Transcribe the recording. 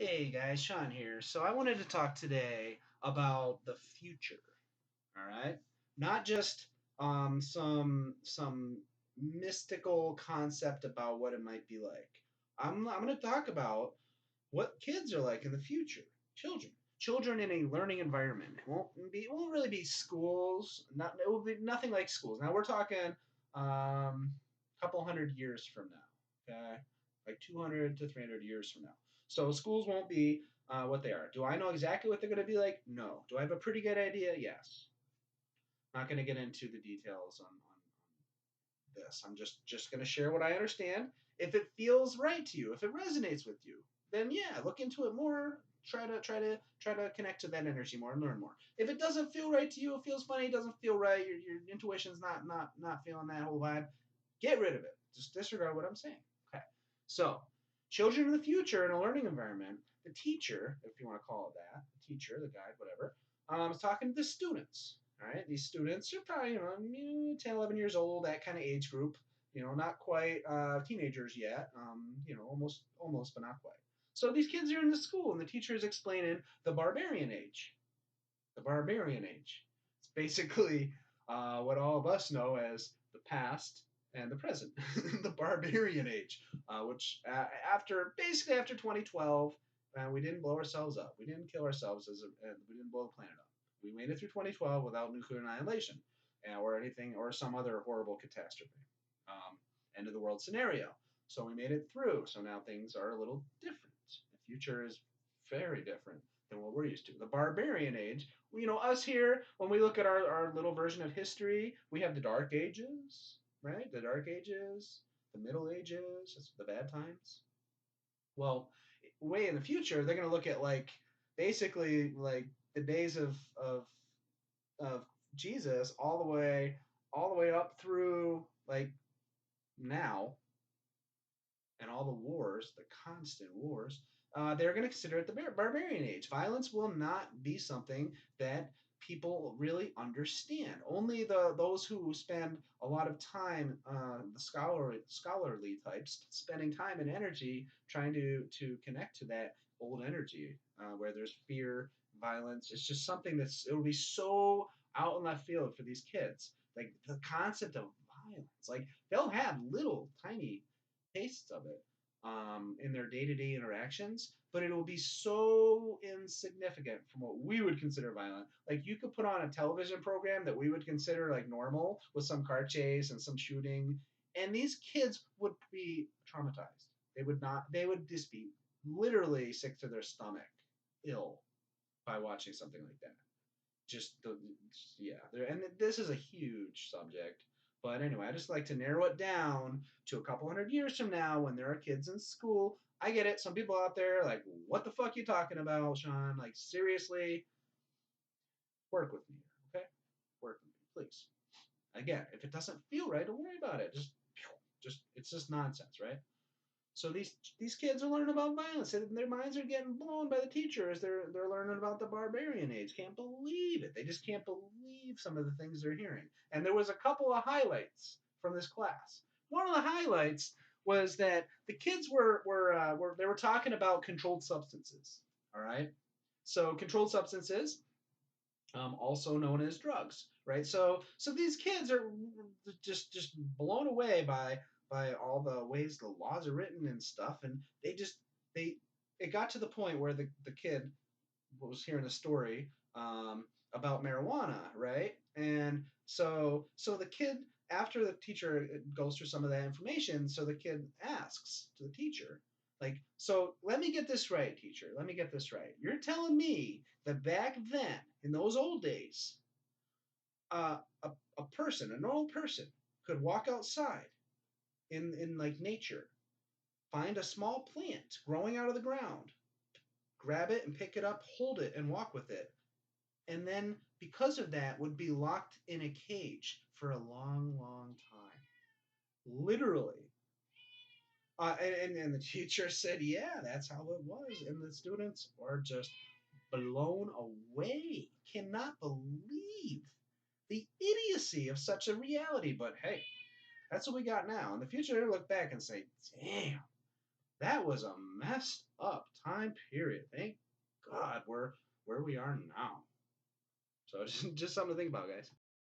Hey guys, Sean here. So I wanted to talk today about the future. All right, not just some mystical concept about what it might be like. I'm going to talk about what kids are like in the future. Children in a learning environment. It won't really be schools. Not it will be nothing like schools. Now we're talking a couple hundred years from now. Okay, like 200 to 300 years from now. So schools won't be what they are. Do I know exactly what they're going to be like? No. Do I have a pretty good idea? Yes. Not going to get into the details on this. I'm just going to share what I understand. If it feels right to you, if it resonates with you, then yeah, look into it more. Try to connect to that energy more and learn more. If it doesn't feel right to you, it feels funny, it doesn't feel right, your intuition's not feeling that whole vibe, get rid of it. Just disregard what I'm saying. Okay. So, children in the future in a learning environment, the teacher, if you want to call it that, the teacher, the guide, whatever, is talking to the students. All right, these students are probably 10, 11 years old, that kind of age group. Not quite teenagers yet. Almost, but not quite. So these kids are in the school, and the teacher is explaining the barbarian age. The barbarian age. It's basically what all of us know as the past and the present, the barbarian age, which after 2012, we didn't blow ourselves up. We didn't kill ourselves we didn't blow the planet up. We made it through 2012 without nuclear annihilation, or anything, or some other horrible catastrophe, um, end of the world scenario. So we made it through. So now things are a little different. The future is very different than what we're used to. The barbarian age, us here, when we look at our little version of history, we have the Dark Ages, right? The Dark Ages, the Middle Ages, the bad times. Well, way in the future, they're going to look at basically like the days of Jesus all the way up through like now, and all the wars, the constant wars, they're going to consider it the barbarian age. Violence will not be something that people really understand. Only those who spend a lot of time, the scholarly types, spending time and energy trying to connect to that old energy, where there's fear, violence. It's just something it'll be so out in left field for these kids. Like the concept of violence, like they'll have little tiny tastes of it, in their day-to-day interactions, but it will be so insignificant from what we would consider violent. Like you could put on a television program that we would consider like normal with some car chase and some shooting, and these kids would be traumatized. They would not. They would just be literally sick to their stomach, ill by watching something like that. Just the Yeah, and this is a huge subject, but anyway, I just like to narrow it down to a couple hundred years from now when there are kids in school. I get it, some people out there are like, what the fuck you talking about, Sean? Like, seriously, work with me here, okay? Work with me, please. Again, if it doesn't feel right, don't worry about it. Just it's just nonsense, right? So these kids are learning about violence, and their minds are getting blown by the teacher as they're learning about the barbarian age. Can't believe it. They just can't believe some of the things they're hearing. And there was a couple of highlights from this class. One of the highlights was that the kids were talking about controlled substances. All right. So controlled substances, also known as drugs, right? So these kids are just blown away by all the ways the laws are written and stuff, and they it got to the point where the kid was hearing a story, about marijuana, right? And so the kid, after the teacher goes through some of that information, so the kid asks to the teacher, like, so let me get this right, teacher. Let me get this right. You're telling me that back then, in those old days, a person, a normal person, could walk outside in like nature, find a small plant growing out of the ground, grab it and pick it up, hold it and walk with it, and then because of that would be locked in a cage for a long, long time. Literally. And the teacher said, yeah, that's how it was. And the students are just blown away. Cannot believe the idiocy of such a reality. But hey, that's what we got now. In the future, they'll look back and say, damn, That was a messed up time period. Thank God we're where we are now. So just something to think about, guys.